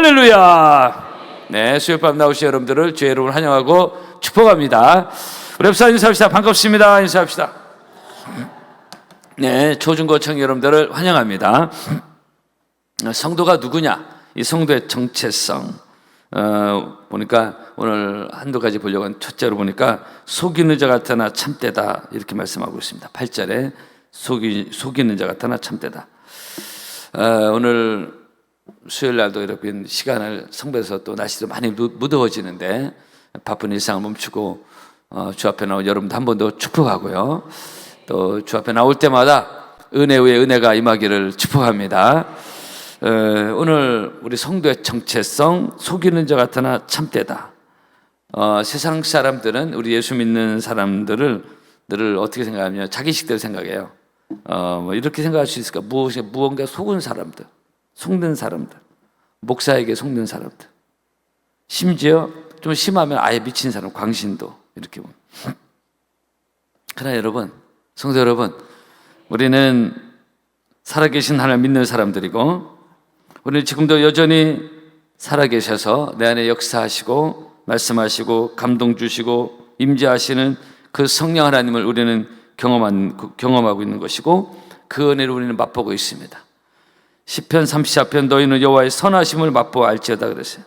할렐루야. 네, 수요일밤 나오신 여러분들을 주의 이름으로 환영하고 축복합니다. 우리 옆사 인사합시다. 반갑습니다. 인사합시다. 네, 초중고청 여러분들을 환영합니다. 성도가 누구냐? 이 성도의 정체성 보니까 오늘 한두 가지 보려고 하는 첫째로 보니까 속이는 자 같으나 참되다 이렇게 말씀하고 있습니다. 8절에 속이는 자 같으나 참되다. 오늘 수요일 날도 이렇게 시간을 성배에서 또 날씨도 많이 무더워지는데 바쁜 일상을 멈추고 주 앞에 나온 여러분도 한 번 더 축복하고요. 또 주 앞에 나올 때마다 은혜 위에 은혜가 임하기를 축복합니다. 오늘 우리 성도의 정체성, 속이는 자 같으나 참되다. 세상 사람들은 우리 예수 믿는 사람들을 어떻게 생각하냐면 자기식대로 생각해요. 뭐 이렇게 생각할 수 있을까? 무언가 속은 사람들, 속는 사람들, 목사에게 속는 사람들, 심지어 좀 심하면 아예 미친 사람, 광신도 이렇게 보면. 그러나 여러분, 성도 여러분, 우리는 살아계신 하나님 믿는 사람들이고 우리는 지금도 여전히 살아계셔서 내 안에 역사하시고 말씀하시고 감동 주시고 임재하시는 그 성령 하나님을 우리는 경험하고 있는 것이고 그 은혜를 우리는 맛보고 있습니다. 시편 34편 너희는 여호와의 선하심을 맛보아 알지어다 그랬어요.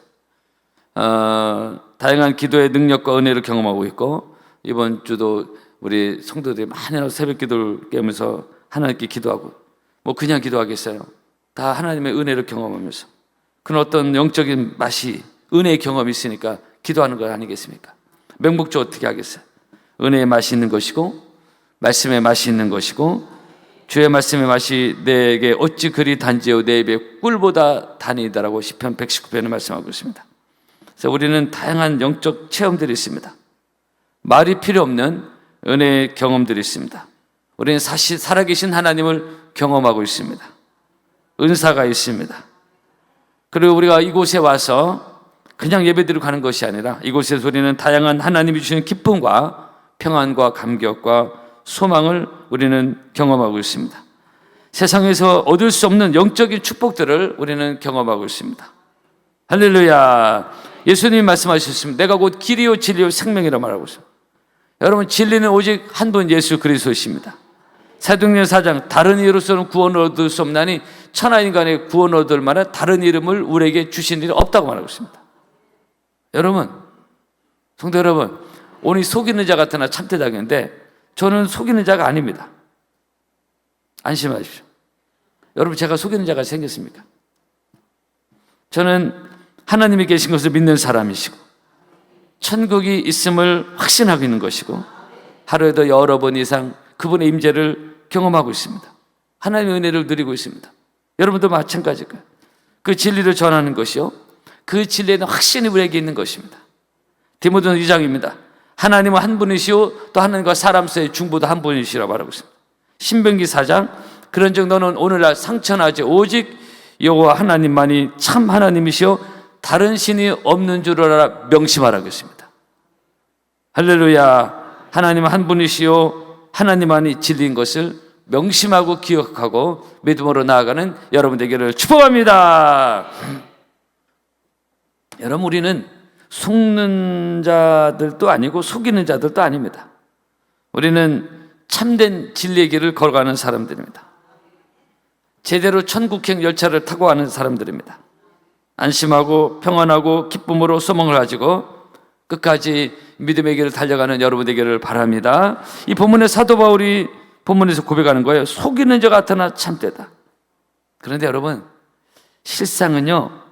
다양한 기도의 능력과 은혜를 경험하고 있고 이번 주도 우리 성도들이 많이 새벽 기도를 깨면서 하나님께 기도하고 뭐 그냥 기도하겠어요. 다 하나님의 은혜를 경험하면서 그런 어떤 영적인 맛이 은혜의 경험이 있으니까 기도하는 거 아니겠습니까? 맹목적으로 어떻게 하겠어요? 은혜의 맛이 있는 것이고 말씀의 맛이 있는 것이고 주의 말씀의 맛이 내게 어찌 그리 단지요 내 입에 꿀보다 단이다라고 시편 119편에 말씀하고 있습니다. 그래서 우리는 다양한 영적 체험들이 있습니다. 말이 필요 없는 은혜의 경험들이 있습니다. 우리는 살아계신 하나님을 경험하고 있습니다. 은사가 있습니다. 그리고 우리가 이곳에 와서 그냥 예배드리고 가는 것이 아니라 이곳에서 우리는 다양한 하나님이 주시는 기쁨과 평안과 감격과 소망을 우리는 경험하고 있습니다. 세상에서 얻을 수 없는 영적인 축복들을 우리는 경험하고 있습니다. 할렐루야. 예수님이 말씀하셨습니다. 내가 곧 길이요 진리요 생명이라 말하고 있습니다. 여러분, 진리는 오직 한 분 예수 그리스도이십니다. 사도행전 4장 다른 이로서는 구원을 얻을 수 없나니 천하인간의 구원을 얻을 만한 다른 이름을 우리에게 주신 일이 없다고 말하고 있습니다. 여러분, 성도 여러분, 오늘 속이는 자 같으나 참되다겠는데 저는 속이는 자가 아닙니다. 안심하십시오. 여러분, 제가 속이는 자가 생겼습니까? 저는 하나님이 계신 것을 믿는 사람이시고 천국이 있음을 확신하고 있는 것이고 하루에도 여러 번 이상 그분의 임재를 경험하고 있습니다. 하나님의 은혜를 누리고 있습니다. 여러분도 마찬가지일 거예요. 그 진리를 전하는 것이요, 그 진리에는 확신이 우리에게 있는 것입니다. 디모데전 2장입니다. 하나님은 한 분이시오 또 하나님과 사람 사이의 중보도 한 분이시라고 말하고 있습니다. 신명기 4장 그런즉 너는 오늘날 상처나지 오직 여호와 하나님만이 참 하나님이시오 다른 신이 없는 줄 알아 명심하라고 했습니다. 할렐루야. 하나님은 한 분이시오 하나님만이 진리인 것을 명심하고 기억하고 믿음으로 나아가는 여러분 되기를 축복합니다. 여러분, 우리는 속는 자들도 아니고 속이는 자들도 아닙니다. 우리는 참된 진리의 길을 걸어가는 사람들입니다. 제대로 천국행 열차를 타고 가는 사람들입니다. 안심하고 평안하고 기쁨으로 소망을 가지고 끝까지 믿음의 길을 달려가는 여러분 되기를 바랍니다. 이 본문의 사도 바울이 본문에서 고백하는 거예요. 속이는 자 같으나 참되다. 그런데 여러분, 실상은요,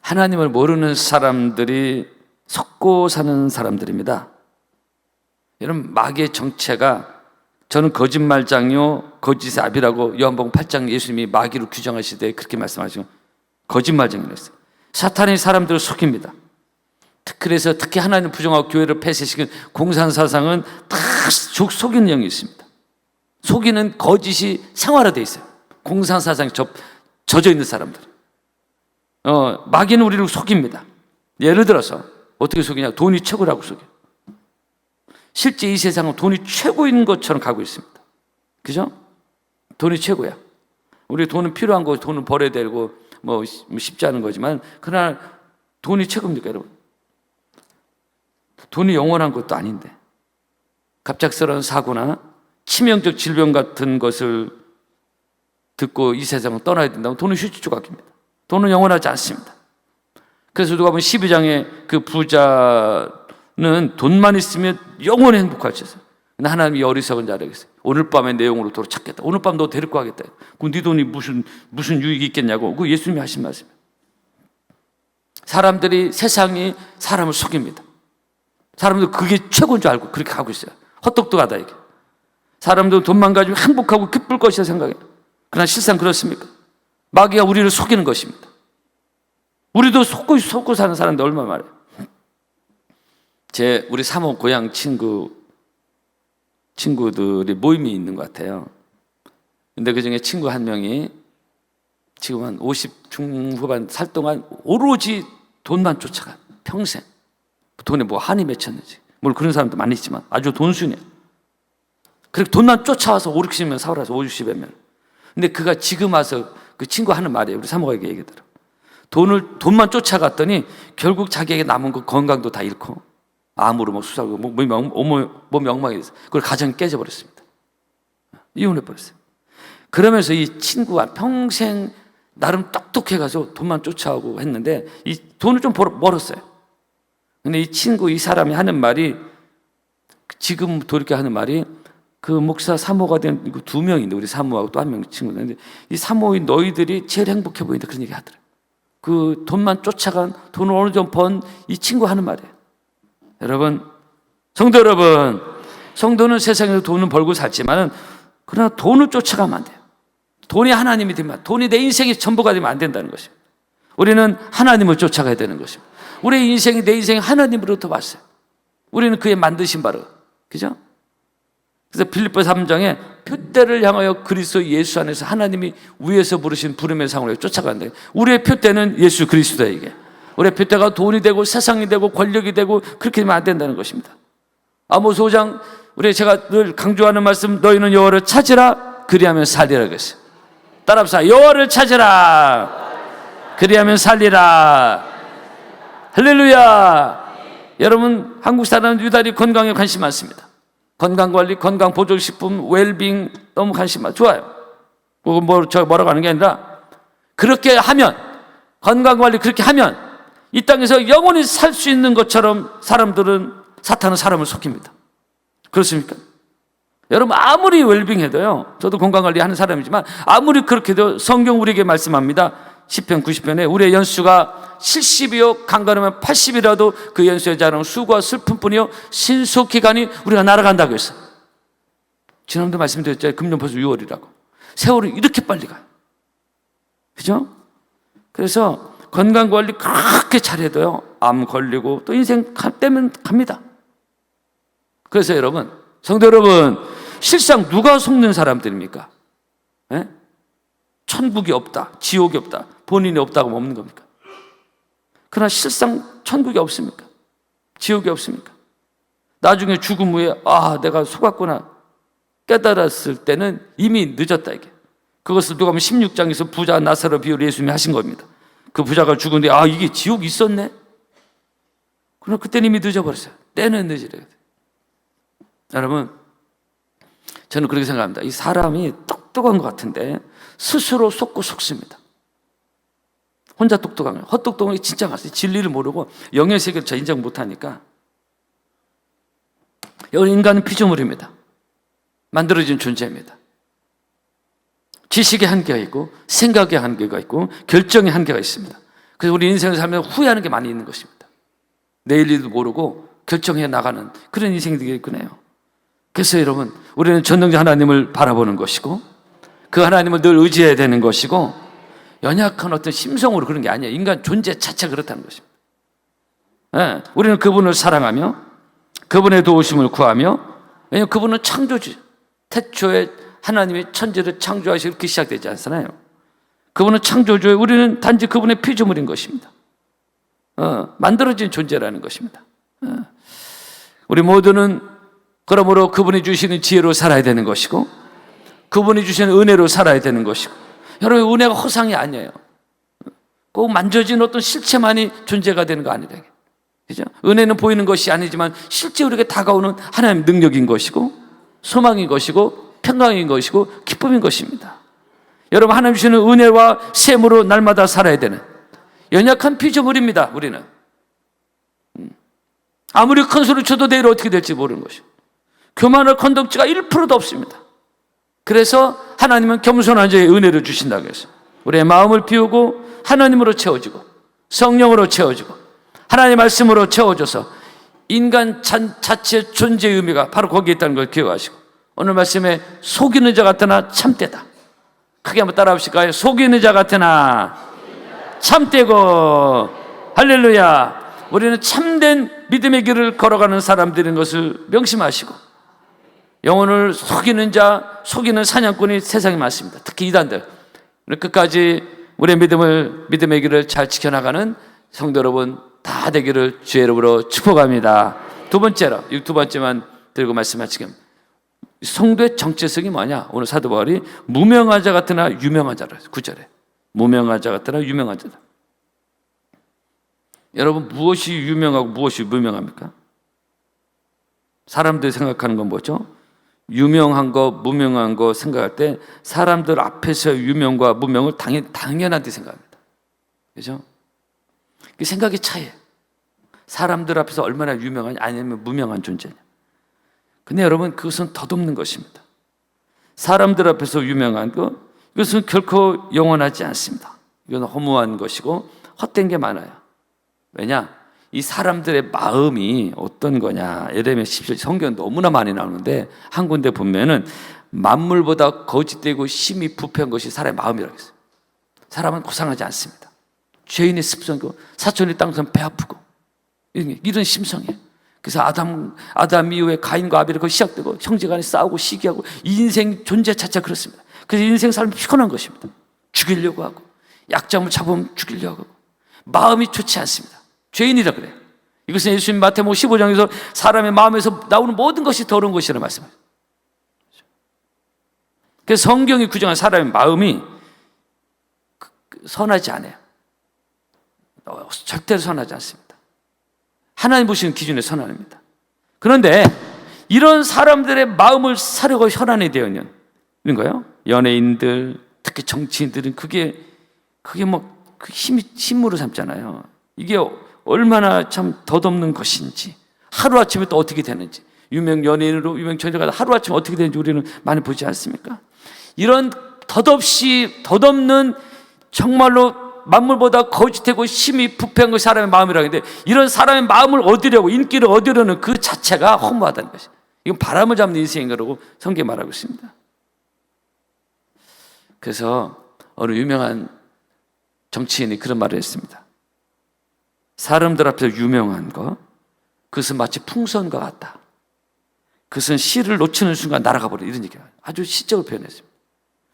하나님을 모르는 사람들이 속고 사는 사람들입니다. 여러분, 마귀의 정체가 저는 거짓말장이요 거짓의 아비라고 요한복음 8장 예수님이 마귀로 규정하실 때 그렇게 말씀하시고 거짓말장이랬어요. 사탄이 사람들을 속입니다. 그래서 특히 하나님 부정하고 교회를 폐쇄시킨 공산사상은 다 속이는 영이 있습니다. 속이는 거짓이 생활화되어 있어요. 공산사상에 젖어 있는 사람들. 마귀는 우리를 속입니다. 예를 들어서 어떻게 속이냐? 돈이 최고라고 속여요. 실제 이 세상은 돈이 최고인 것처럼 가고 있습니다. 그죠? 돈이 최고야. 우리 돈은 필요한 거 돈은 벌어야 되고 쉽지 않은 거지만, 그러나 돈이 최고입니까, 여러분? 돈이 영원한 것도 아닌데, 갑작스러운 사고나 치명적 질병 같은 것을 듣고 이 세상을 떠나야 된다면 돈은 휴지 조각입니다. 돈은 영원하지 않습니다. 그래서 누가 보면 12장의 그 부자는 돈만 있으면 영원히 행복할 수 있어요. 근데 하나님이 어리석은 자라고 했어요. 오늘 밤에 내 영으로 도로 찾겠다. 오늘 밤 너 데리고 가겠다. 그럼 네 돈이 무슨 유익이 있겠냐고. 그 예수님이 하신 말씀이에요. 사람들이, 세상이 사람을 속입니다. 사람들 그게 최고인 줄 알고 그렇게 가고 있어요. 헛똑똑하다 이게. 사람들은 돈만 가지고 행복하고 기쁠 것이라 생각해요. 그러나 실상 그렇습니까? 마귀가 우리를 속이는 것입니다. 우리도 속고 사는 사람들 얼마나 많아요. 우리 사모 고향 친구들이 모임이 있는 것 같아요. 근데 그 중에 친구 한 명이 지금 한 50 중후반 살 동안 오로지 돈만 쫓아가. 평생. 돈에 뭐 한이 맺혔는지. 물론 그런 사람도 많이 있지만 아주 돈순이에요. 그렇게 돈만 쫓아와서 5, 60명 사오라서 5, 60여 명. 근데 그가 지금 와서 그 친구 하는 말이에요. 우리 사모에게 얘기하더라고요. 돈만 쫓아갔더니 결국 자기에게 남은 그 건강도 다 잃고 암으로 막 수사하고 몸이 엉망이 됐어요. 그걸 가정이 깨져버렸습니다. 이혼해버렸어요. 그러면서 이 친구가 평생 나름 똑똑해가지고 돈만 쫓아오고 했는데 이 돈을 좀 벌었어요. 근데 이 사람이 하는 말이, 지금 돌이켜 하는 말이, 그 목사 사모가 된 2명인데, 우리 사모하고 또 한 명 친구인데, 이 사모인 너희들이 제일 행복해 보인다. 그런 얘기 하더라고요. 그 돈만 쫓아간, 돈을 어느 정도 번 이 친구 하는 말이에요. 여러분, 성도 여러분, 성도는 세상에서 돈을 벌고 살지만은, 그러나 돈을 쫓아가면 안 돼요. 돈이 하나님이 되면, 돈이 내 인생의 전부가 되면 안 된다는 것입니다. 우리는 하나님을 쫓아가야 되는 것입니다. 우리의 인생이 내 인생이 하나님으로부터 왔어요. 우리는 그의 만드신 바로, 그죠? 그래서 빌립보 3장에 표대를 향하여 그리스도 예수 안에서 하나님이 위에서 부르신 부름의 상으로 쫓아간다. 우리의 표대는 예수 그리스도야, 이게. 우리의 표대가 돈이 되고 세상이 되고 권력이 되고 그렇게 되면 안 된다는 것입니다. 아모스 5장, 제가 늘 강조하는 말씀, 너희는 여호와를 찾으라 그리하면 살리라 그랬어요. 따라합시다. 여호와를 찾으라 그리하면 살리라. 할렐루야. 여러분, 한국 사람은 유달리 건강에 관심 많습니다. 건강관리, 건강보조식품, 웰빙 너무 관심 많아요. 좋아요. 뭐라고 하는 게 아니라, 그렇게 하면, 건강관리 그렇게 하면 이 땅에서 영원히 살 수 있는 것처럼 사탄은 사람을 속입니다. 그렇습니까? 여러분, 아무리 웰빙해도요, 저도 건강관리 하는 사람이지만 아무리 그렇게 해도 성경 우리에게 말씀합니다. 10편 90편에 우리의 연수가 70이요 강건하면 80이라도 그 연수의 자랑은 수고와 슬픔뿐이요 신속히 가니 우리가 날아간다고 했어요. 지난번에 말씀드렸잖아요. 금년 벌써 6월이라고. 세월이 이렇게 빨리 가요. 그죠? 그래서 건강관리 그렇게 잘해도요, 암 걸리고 또 인생 때면 갑니다. 그래서 여러분, 성도 여러분, 실상 누가 속는 사람들입니까? 예? 천국이 없다, 지옥이 없다, 본인이 없다고 하면 없는 겁니까? 그러나 실상 천국이 없습니까? 지옥이 없습니까? 나중에 죽음 후에 내가 속았구나 깨달았을 때는 이미 늦었다, 이게. 그것을 누가 보면 16장에서 부자 나사로 비유를 예수님이 하신 겁니다. 그 부자가 죽은데 이게 지옥이 있었네? 그러나 그때는 이미 늦어버렸어요. 때는 늦으래요. 여러분, 저는 그렇게 생각합니다. 이 사람이 똑똑한 것 같은데 스스로 속고 속습니다. 혼자 똑똑한 거예요. 헛똑똑한 게 진짜 많아요. 진리를 모르고 영의 세계를 잘 인정 못하니까. 여기 인간은 피조물입니다. 만들어진 존재입니다. 지식의 한계가 있고 생각의 한계가 있고 결정의 한계가 있습니다. 그래서 우리 인생을 살면 후회하는 게 많이 있는 것입니다. 내일 일도 모르고 결정해 나가는 그런 인생이 되겠구나요. 그래서 여러분, 우리는 전능자 하나님을 바라보는 것이고 그 하나님을 늘 의지해야 되는 것이고, 연약한 어떤 심성으로 그런 게 아니에요. 인간 존재 자체가 그렇다는 것입니다. 네, 우리는 그분을 사랑하며 그분의 도우심을 구하며, 왜냐하면 그분은 창조주, 태초에 하나님이 천지를 창조하시고 그렇게 시작되지 않잖아요. 그분은 창조주예요. 우리는 단지 그분의 피조물인 것입니다. 만들어진 존재라는 것입니다. 우리 모두는 그러므로 그분이 주시는 지혜로 살아야 되는 것이고 그분이 주시는 은혜로 살아야 되는 것이고, 여러분, 은혜가 허상이 아니에요. 꼭 만져진 어떤 실체만이 존재가 되는 거 아니라. 그죠? 은혜는 보이는 것이 아니지만 실제 우리에게 다가오는 하나님의 능력인 것이고 소망인 것이고 평강인 것이고 기쁨인 것입니다. 여러분, 하나님 주시는 은혜와 샘으로 날마다 살아야 되는 연약한 피조물입니다. 우리는 아무리 큰 소리 쳐도 내일 어떻게 될지 모르는 것이고 교만할 건덕지가 1%도 없습니다. 그래서 하나님은 겸손한 자의 은혜를 주신다고 해서 우리의 마음을 비우고 하나님으로 채워지고 성령으로 채워지고 하나님의 말씀으로 채워줘서 인간 자체의 존재의 의미가 바로 거기에 있다는 걸 기억하시고, 오늘 말씀에 속이는 자 같으나 참되다. 크게 한번 따라 합시다. 속이는 자 같으나 참되고. 할렐루야. 우리는 참된 믿음의 길을 걸어가는 사람들인 것을 명심하시고, 영혼을 속이는 자, 속이는 사냥꾼이 세상에 많습니다. 특히 이단들. 끝까지 우리의 믿음의 길을 잘 지켜나가는 성도 여러분 다 되기를 주의 이름으로 축복합니다. 두 번째만 들고 말씀하시겠습니다. 성도의 정체성이 뭐냐? 오늘 사도 바울이 무명한 자 같으나 유명한 자라. 9절에 무명한 자 같으나 유명한 자다. 여러분, 무엇이 유명하고 무엇이 무명합니까? 사람들이 생각하는 건 뭐죠? 유명한 거, 무명한 거 생각할 때 사람들 앞에서 유명과 무명을 당연한 데 생각합니다. 그죠? 그 생각이 차이예요. 사람들 앞에서 얼마나 유명하냐, 아니면 무명한 존재냐. 근데 여러분, 그것은 덧없는 것입니다. 사람들 앞에서 유명한 것, 이것은 결코 영원하지 않습니다. 이건 허무한 것이고 헛된 게 많아요. 왜냐? 이 사람들의 마음이 어떤 거냐. 예레미야 17절 성경 너무나 많이 나오는데 한 군데 보면은 만물보다 거짓되고 심히 부패한 것이 사람의 마음이라고 했어요. 사람은 고상하지 않습니다. 죄인의 습성이고 사촌의 땅에서는 배 아프고 이런 심성이에요. 그래서 아담 이후에 가인과 아벨이 거기 시작되고 형제간에 싸우고 시기하고 이 인생 존재 자체가 그렇습니다. 그래서 인생 삶이 피곤한 것입니다. 죽이려고 하고 약점을 잡으면 죽이려고 하고 마음이 좋지 않습니다. 죄인이라 그래요. 이것은 예수님 마태복음 15장에서 사람의 마음에서 나오는 모든 것이 더러운 것이라는 말씀이에요. 그래서 성경이 규정한 사람의 마음이 선하지 않아요. 절대로 선하지 않습니다. 하나님 보시는 기준에 선합니다. 그런데 이런 사람들의 마음을 사려고 혈안이 되어 있는 거예요. 연예인들, 특히 정치인들은 그게 뭐 힘으로 삼잖아요. 이게 얼마나 참 덧없는 것인지, 하루아침에 또 어떻게 되는지, 유명 연예인으로 유명 전쟁가다 하루아침에 어떻게 되는지 우리는 많이 보지 않습니까? 이런 덧없는 정말로 만물보다 거짓되고 심히 부패한 것이 사람의 마음이라고 하는데, 이런 사람의 마음을 얻으려고, 인기를 얻으려는 그 자체가 허무하다는 것이에요. 이건 바람을 잡는 인생이라고 성경이 말하고 있습니다. 그래서 어느 유명한 정치인이 그런 말을 했습니다. 사람들 앞에서 유명한 것, 그것은 마치 풍선과 같다. 그것은 씨를 놓치는 순간 날아가 버려. 이런 얘기가 아주 시적으로 표현했습니다.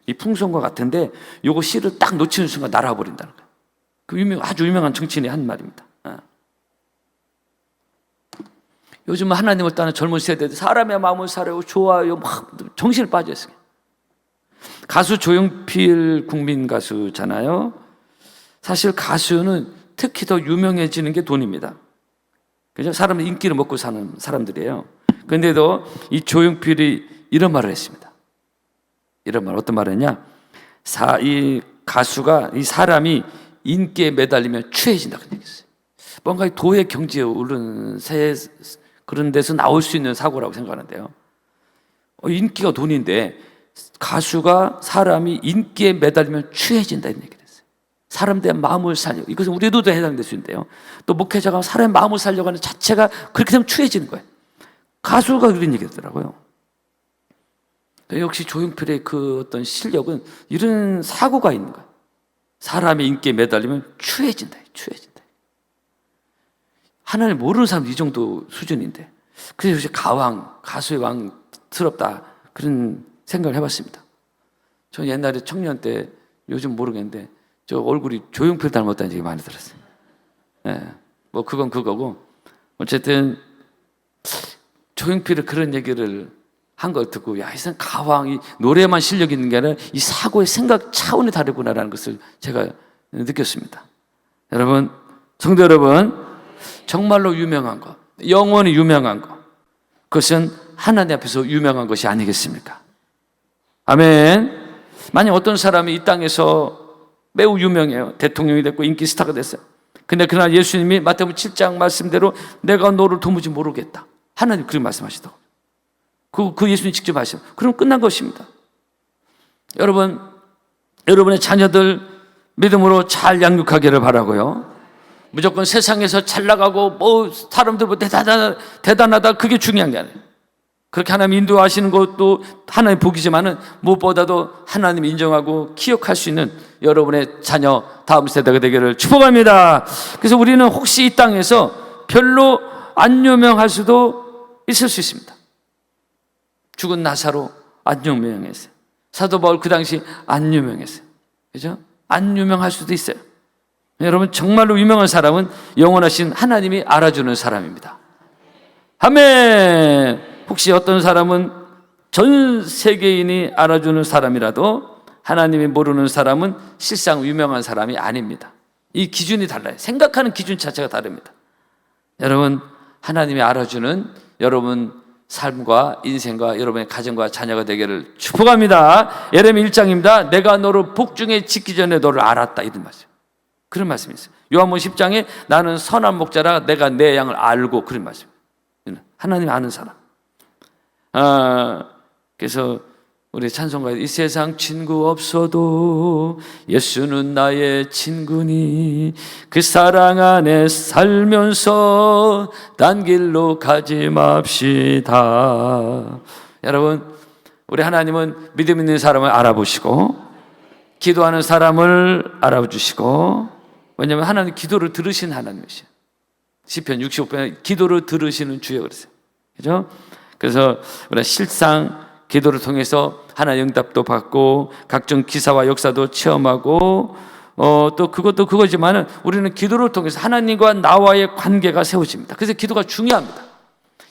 이 풍선과 같은데 요거 씨를 딱 놓치는 순간 날아가 버린다는 거예요. 그 아주 유명한 정치인이 한 말입니다. 요즘 하나님을 따는 젊은 세대들 사람의 마음을 사려고 좋아요, 막 정신을 빠져 있어요. 가수 조용필 국민 가수잖아요. 사실 가수는 특히 더 유명해지는 게 돈입니다. 그죠? 사람은 인기를 먹고 사는 사람들이에요. 그런데도 이 조용필이 이런 말을 했습니다. 이런 말, 어떤 말을 했냐? 이 가수가, 이 사람이 인기에 매달리면 취해진다. 그런 얘기 했어요. 뭔가 도의 경지에 오르는 그런 데서 나올 수 있는 사고라고 생각하는데요. 인기가 돈인데 가수가 사람이 인기에 매달리면 취해진다. 이런 얘기를 했어요. 사람들의 마음을 살려. 이것은 우리도 해당될 수 있는데요. 또 목회자가 사람의 마음을 살려고 하는 자체가 그렇게 되면 취해지는 거예요. 가수가 그런 얘기 했더라고요. 역시 조용필의 그 어떤 실력은 이런 사고가 있는 거예요. 사람의 인기에 매달리면 취해진다. 하나님 모르는 사람 이 정도 수준인데, 그래서 가수의 왕스럽다 그런 생각을 해봤습니다. 저 옛날에 청년 때, 요즘 모르겠는데 저 얼굴이 조용필 닮았다는 얘기 많이 들었어요. 뭐 그건 그거고, 어쨌든 조용필이 그런 얘기를 한 걸 듣고, 야, 이 사람 가왕이 노래만 실력이 있는 게 아니라 이 사고의 생각 차원이 다르구나라는 것을 제가 느꼈습니다. 여러분, 성도 여러분, 정말로 유명한 것, 영원히 유명한 것, 그것은 하나님 앞에서 유명한 것이 아니겠습니까? 아멘. 만약 어떤 사람이 이 땅에서 매우 유명해요. 대통령이 됐고 인기 스타가 됐어요. 근데 그날 예수님이 마태복음 7장 말씀대로 내가 너를 도무지 모르겠다. 하나님 그렇게 말씀하시더라고요. 그 예수님 직접 하시면 그럼 끝난 것입니다. 여러분, 여러분의 자녀들 믿음으로 잘 양육하기를 바라고요. 무조건 세상에서 잘 나가고 뭐 사람들보다 대단하다 그게 중요한 게 아니에요. 그렇게 하나님 인도하시는 것도 하나님의 복이지만은 무엇보다도 하나님 인정하고 기억할 수 있는 여러분의 자녀 다음 세대가 되기를 축복합니다. 그래서 우리는 혹시 이 땅에서 별로 안 유명할 수도 있을 수 있습니다. 죽은 나사로 안 유명했어요. 사도 바울 그 당시 안 유명했어요. 그죠? 안 유명할 수도 있어요. 여러분, 정말로 유명한 사람은 영원하신 하나님이 알아주는 사람입니다. 아멘. 혹시 어떤 사람은 전 세계인이 알아주는 사람이라도 하나님이 모르는 사람은 실상 유명한 사람이 아닙니다. 이 기준이 달라요. 생각하는 기준 자체가 다릅니다. 여러분, 하나님이 알아주는 여러분 삶과 인생과 여러분의 가정과 자녀가 되기를 축복합니다. 예레미야 1장입니다. 내가 너를 복중에 짓기 전에 너를 알았다, 이런 말씀. 그런 말씀이 있어요. 요한복음 10장에 나는 선한 목자라 내가 내 양을 알고, 그런 말씀. 하나님이 아는 사람. 그래서 우리 찬송가에 이 세상 친구 없어도 예수는 나의 친구니 그 사랑 안에 살면서 딴 길로 가지 맙시다. 여러분, 우리 하나님은 믿음 있는 사람을 알아보시고 기도하는 사람을 알아주시고, 왜냐하면 하나님 기도를 들으신 하나님이시죠. 시편 65편에 기도를 들으시는 주여 그랬어요. 그죠? 그래서 우리가 실상 기도를 통해서 하나님 응답도 받고 각종 기사와 역사도 체험하고 또 그것도 그거지만은 우리는 기도를 통해서 하나님과 나와의 관계가 세워집니다. 그래서 기도가 중요합니다.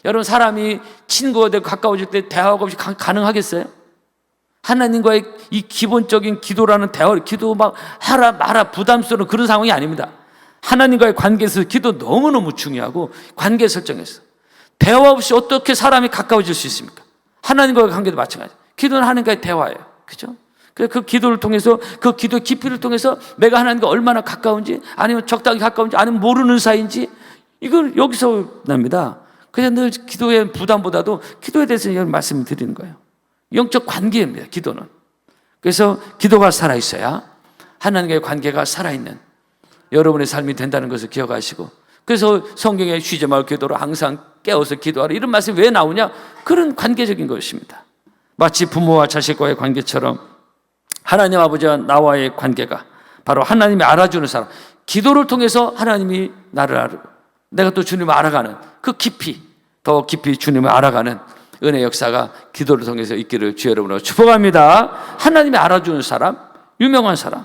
여러분, 사람이 친구가 되고 가까워질 때 대화가 없이 가능하겠어요? 하나님과의 이 기본적인 기도라는 대화, 기도 막 하라 마라 부담스러운 그런 상황이 아닙니다. 하나님과의 관계에서 기도 너무너무 중요하고 관계 설정에서 대화 없이 어떻게 사람이 가까워질 수 있습니까? 하나님과의 관계도 마찬가지예요. 기도는 하나님과의 대화예요. 그죠? 그 기도를 통해서, 그 기도의 깊이를 통해서 내가 하나님과 얼마나 가까운지, 아니면 적당히 가까운지, 아니면 모르는 사이인지, 이걸 여기서 납니다. 그냥 늘 기도의 부담보다도 기도에 대해서 이런 말씀을 드리는 거예요. 영적 관계입니다, 기도는. 그래서 기도가 살아있어야 하나님과의 관계가 살아있는 여러분의 삶이 된다는 것을 기억하시고, 그래서 성경에 쉬지 말고 기도로 항상 깨어서 기도하라, 이런 말씀이 왜 나오냐? 그런 관계적인 것입니다. 마치 부모와 자식과의 관계처럼 하나님 아버지와 나와의 관계가 바로 하나님이 알아주는 사람, 기도를 통해서 하나님이 나를 알고 내가 또 주님을 알아가는 그 깊이, 더 깊이 주님을 알아가는 은혜 역사가 기도를 통해서 있기를 주 여러분으로 축복합니다. 하나님이 알아주는 사람, 유명한 사람,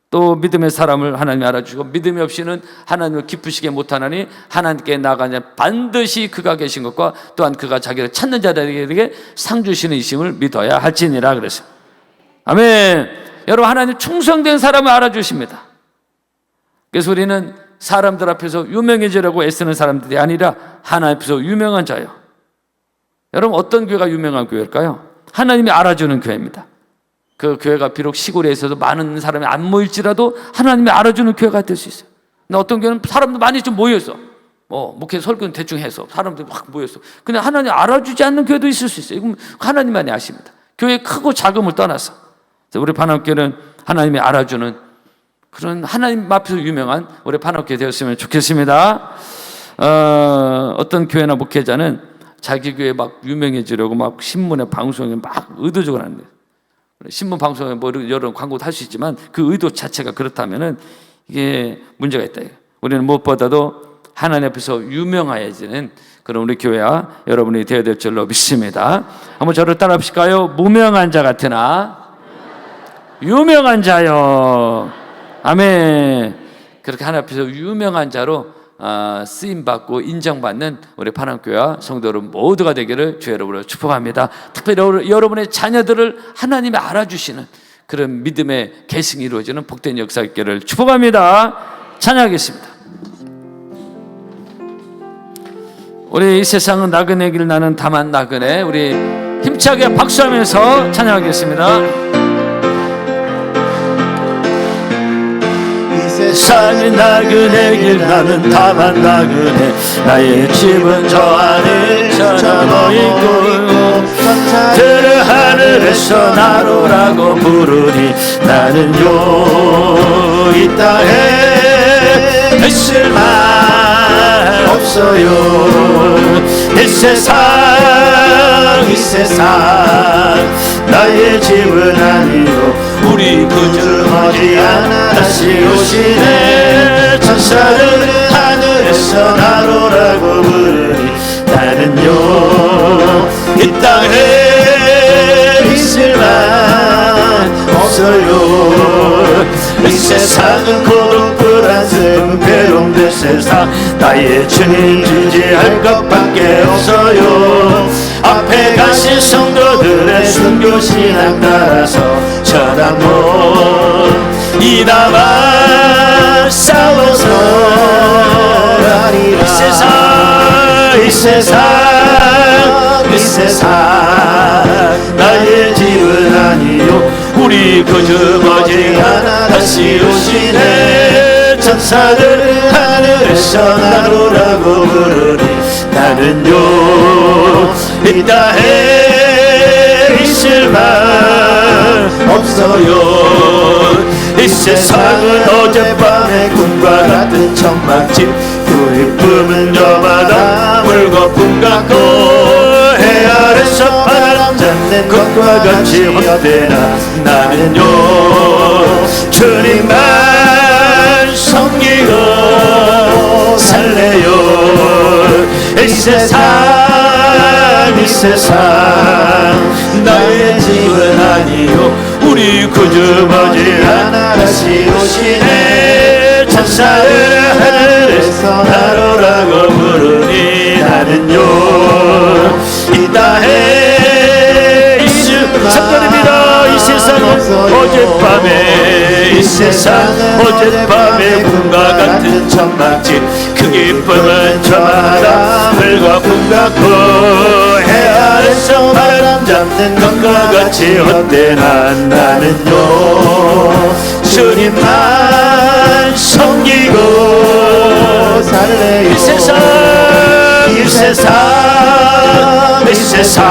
또 믿음의 사람을 하나님이 알아주시고, 믿음이 없이는 하나님을 기쁘시게 못하나니 하나님께 나아가냐 반드시 그가 계신 것과 또한 그가 자기를 찾는 자들에게 상 주시는 이심을 믿어야 할지니라 그랬어요. 아멘. 여러분, 하나님 충성된 사람을 알아주십니다. 그래서 우리는 사람들 앞에서 유명해지려고 애쓰는 사람들이 아니라 하나님 앞에서 유명한 자요. 여러분, 어떤 교회가 유명한 교회일까요? 하나님이 알아주는 교회입니다. 그 교회가 비록 시골에 있어도 많은 사람이 안 모일지라도 하나님이 알아주는 교회가 될 수 있어요. 근데 어떤 교회는 사람도 많이 좀 모여있어. 목회 설교는 대충 해서 사람들이 막 모였어. 근데 하나님 알아주지 않는 교회도 있을 수 있어요. 이건 하나님만이 아십니다. 교회 크고 작음을 떠나서 우리 반합교회는 하나님이 알아주는 그런 하나님 앞에서 유명한 우리 반합교회 되었으면 좋겠습니다. 어떤 교회나 목회자는 자기 교회 막 유명해지려고 막 신문에 방송에 막 의도적으로 하는데, 신문 방송에 뭐 여러 광고도 할 수 있지만 그 의도 자체가 그렇다면은 이게 문제가 있다. 우리는 무엇보다도 하나님 앞에서 유명해지는 그런 우리 교회와 여러분이 되어야 될 줄로 믿습니다. 한번 저를 따라 합시까요? 무명한 자 같으나 유명한 자요. 아멘. 그렇게 하나님 앞에서 유명한 자로 쓰임받고 인정받는 우리 파남교회와 성도 여러분 모두가 되기를 주 여러분을 축복합니다. 특별히 여러분의 자녀들을 하나님이 알아주시는 그런 믿음의 계승이 이루어지는 복된 역사 있기를 축복합니다. 찬양하겠습니다. 우리 이 세상은 나그네 길 나는 다만 나그네, 우리 힘차게 박수하면서 찬양하겠습니다. 이 세상은 나그네 길 나는 다만 나그네, 나의 집은 저 하늘 저 너이고, 들을 하늘에서 나로라고 부르니 나는요 이 땅에 있을 만 없어요. 이 세상 나의 집은 아니요, 우리 그저 머지않아 다시 오시네. 천사들은 하늘에서 나로라고 부르니 나는요 이 땅에 있을 만 없어요. 이 세상은 고독 불안스러운 괴로움된 세상, 나의 주님 지지할 것밖에 없어요. 앞에 가신 성도들의 순교신앙 따라서 천한문 이나마 싸워서 가리라. 이 세상 나의 집은 아니요, 우리 그저 머지않아 다시 오시네. 천사들 하늘에서 나로라고 부르니 나는요 이 땅에 있을 만 없어요. 이 세상은 어젯밤의 꿈과 같은 천막집, 그 이쁨은 저마다 물거품 같고, 해 아래서 바람 잡는 것과 같이 헛되나 나는요 주님만 섬기고 살래요. 이 세상 나의 집은 아니요, 우리 그저 머지않아 다시 오시네. 천사를 하늘에서 나로라고 부르니 나는요 이 땅에 있을 성도입니다. 이 세상은 어젯밤의 꿈과 같은 천막집, 그 기쁨은 저마다 물거품 같고, 해 아래서 바람 잡는 것과 같이 헛되나 나는요 주님만 섬기고 살래요. 이 세상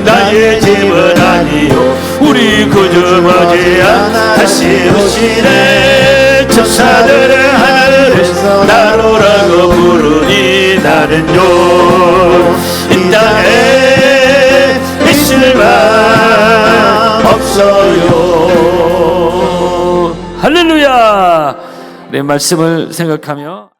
나의 집은 아니요, 우리 그저 머지않아 다시 오시네. 천사들은 하늘에서 나로라고 부르니 나는요 이 땅에 있을 만 없어요. 할렐루야. 내 말씀을 생각하며